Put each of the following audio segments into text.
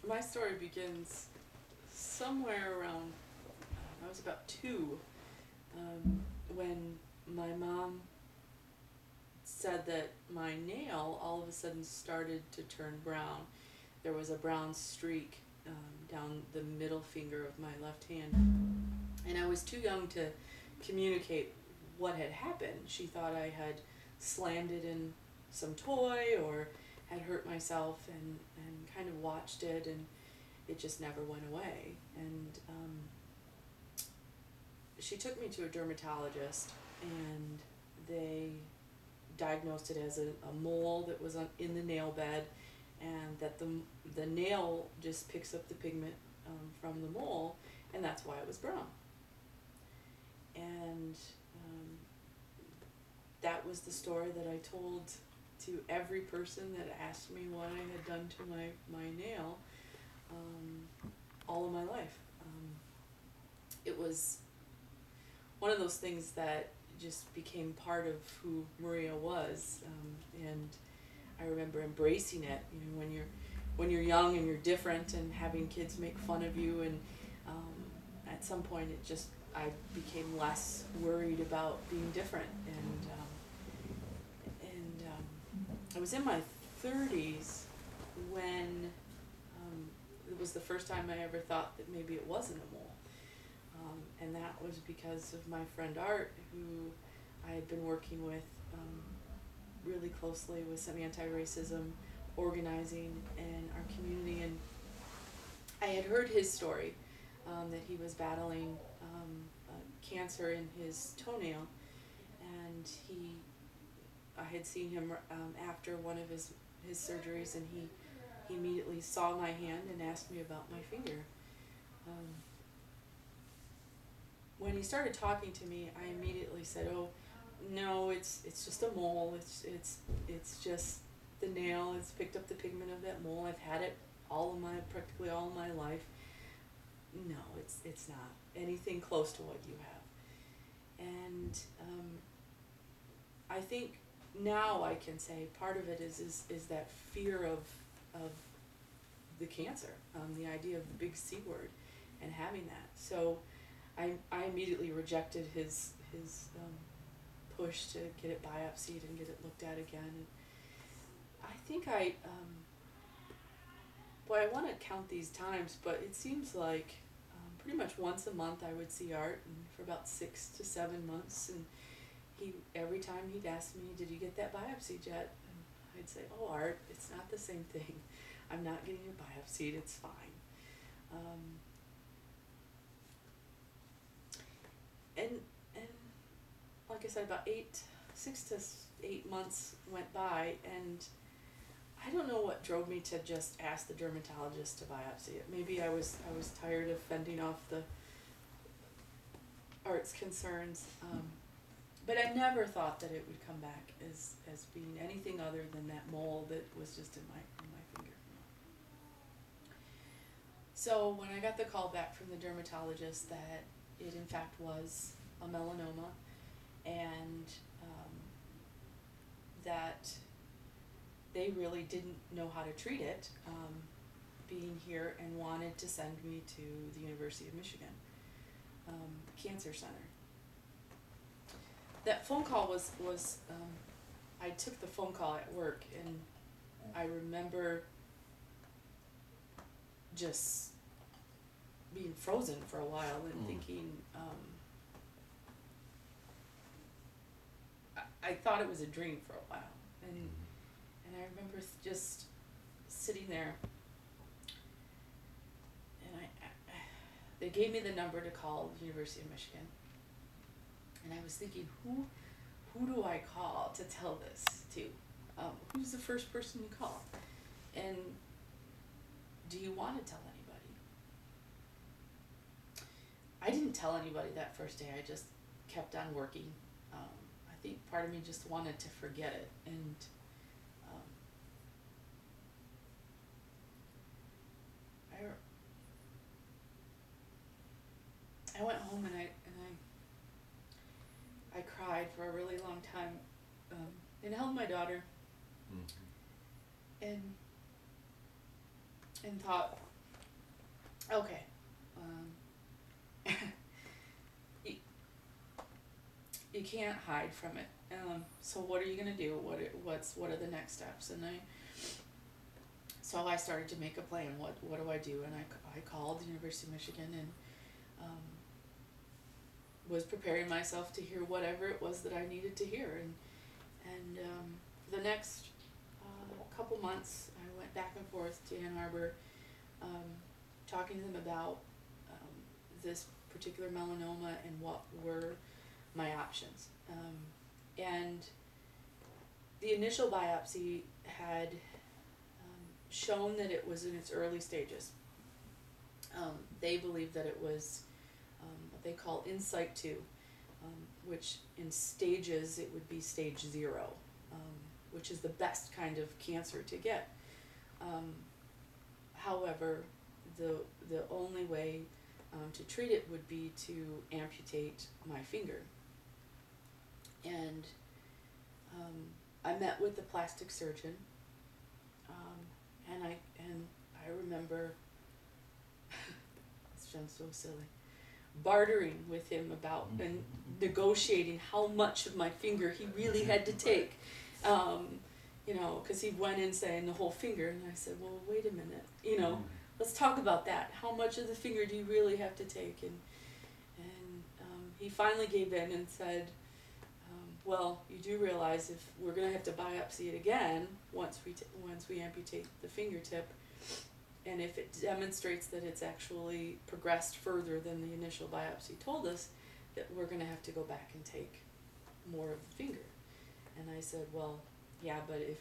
My story begins somewhere around, I was about 2, when my mom said that my nail all of a sudden started to turn brown. There was a brown streak down the middle finger of my left hand. And I was too young to communicate what had happened. She thought I had slammed it in some toy or had hurt myself, and kind of watched it, and it just never went away. And she took me to a dermatologist, and they diagnosed it as a mole that was in the nail bed, and that the nail just picks up the pigment from the mole, and that's why it was brown. And that was the story that I told to every person that asked me what I had done to my nail all of my life. It was one of those things that just became part of who Maria was, and I remember embracing it. You know, when you're young and you're different, and having kids make fun of you, and at some point I became less worried about being different, and I was in my 30s when it was the first time I ever thought that maybe it wasn't a mole. And that was because of my friend Art, who I had been working with really closely with some anti-racism organizing in our community. And I had heard his story, that he was battling cancer in his toenail, and I had seen him after one of his surgeries, and he immediately saw my hand and asked me about my finger. When he started talking to me, I immediately said, "Oh, no, it's just a mole. It's just the nail. It's picked up the pigment of that mole. I've had it practically all of my life. No, it's not anything close to what you have." And I think now I can say part of it is that fear of the cancer, the idea of the big C word, and having that. So I immediately rejected his push to get it biopsied and get it looked at again. And I think I want to count these times, but it seems like pretty much once a month I would see Art, and for about 6 to 7 months, and every time he'd ask me, "Did you get that biopsied yet?" And I'd say, "Oh, Art, it's not the same thing. I'm not getting it biopsied. It's fine." And like I said, about 6 to 8 months went by, and I don't know what drove me to just ask the dermatologist to biopsy it. Maybe I was tired of fending off the Art's concerns. But I never thought that it would come back as being anything other than that mole that was just in my finger. So when I got the call back from the dermatologist that it in fact was a melanoma, and that they really didn't know how to treat it, being here, and wanted to send me to the University of Michigan Cancer Center. That phone call was I took the phone call at work, and I remember just being frozen for a while and thinking, I thought it was a dream for a while, and I remember just sitting there, and they gave me the number to call the University of Michigan. And I was thinking, who do I call to tell this to? Who's the first person you call? And do you want to tell anybody? I didn't tell anybody that first day. I just kept on working. I think part of me just wanted to forget it. And I went home, and I cried for a really long time, and held my daughter. And and thought, okay, um, you, you can't hide from it. So what are you gonna do? What are the next steps? So I started to make a plan. What do I do? And I called the University of Michigan and um, was preparing myself to hear whatever it was that I needed to hear. And the next couple months, I went back and forth to Ann Arbor, talking to them about this particular melanoma and what were my options. And the initial biopsy had shown that it was in its early stages. They believed that it was what they call insight 2, which in stages it would be stage 0, which is the best kind of cancer to get. However, the only way to treat it would be to amputate my finger. And I met with the plastic surgeon, and I remember, this sounds so silly, bartering with him about and negotiating how much of my finger he really had to take, because he went in saying the whole finger, and I said, well, wait a minute, let's talk about that. How much of the finger do you really have to take? And he finally gave in and said, well, you do realize if we're going to have to biopsy it again once we amputate the fingertip, and if it demonstrates that it's actually progressed further than the initial biopsy told us, that we're going to have to go back and take more of the finger. And I said, well, yeah, but if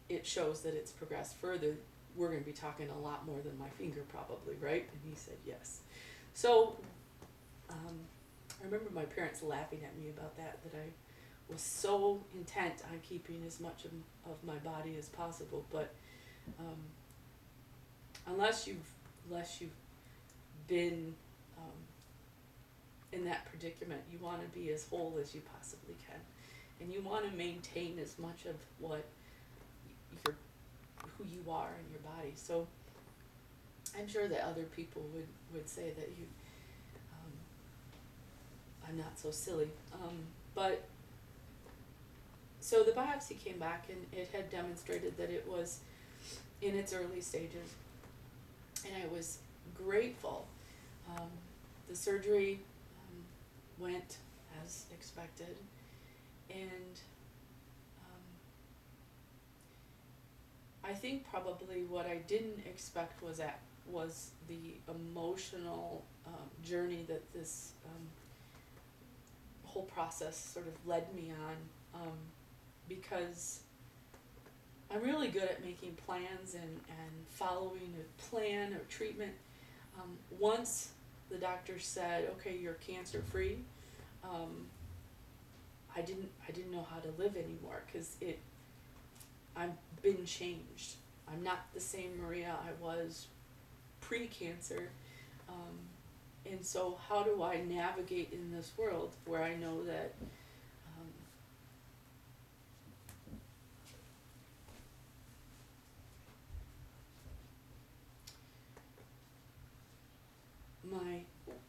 it shows that it's progressed further, we're going to be talking a lot more than my finger probably, right? And he said yes. So I remember my parents laughing at me about that I was so intent on keeping as much of my body as possible, but unless you've been in that predicament, you want to be as whole as you possibly can, and you want to maintain as much of who you are in your body. So I'm sure that other people would say that I'm not so silly, but so the biopsy came back and it had demonstrated that it was in its early stages, and I was grateful. The surgery went as expected, and I think probably what I didn't expect was the emotional journey that this whole process sort of led me on, because I'm really good at making plans and following a plan or treatment. Once the doctor said, okay, you're cancer free, I didn't know how to live anymore, because I've been changed. I'm not the same Maria I was pre-cancer, and so how do I navigate in this world where I know that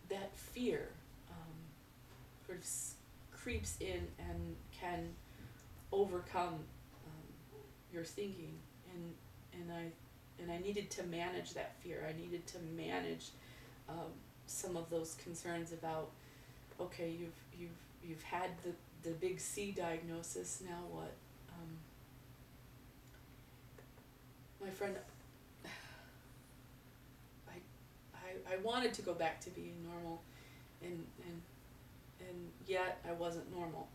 that fear sort of creeps in and can overcome your thinking, and I needed to manage that fear. I needed to manage some of those concerns about, okay, you've had the big C diagnosis, now what? My friend, I wanted to go back to being normal, and yet I wasn't normal,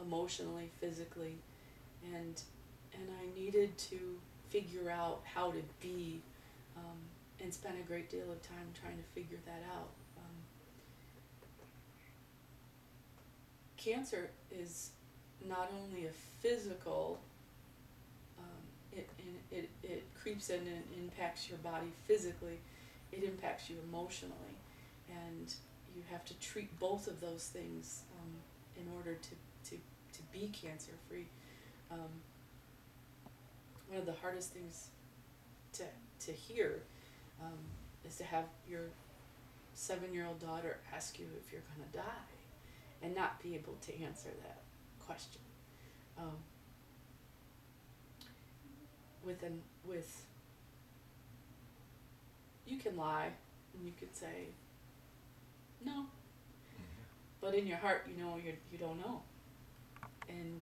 emotionally, physically, and I needed to figure out how to be, and spent a great deal of time trying to figure that out. Cancer is not only a physical, it creeps in and impacts your body physically, it impacts you emotionally, and you have to treat both of those things in order to be cancer free. One of the hardest things to hear, is to have your 7-year-old daughter ask you if you're gonna die, and not be able to answer that question. Um, with you can lie and you could say no, but in your heart you know you don't know, and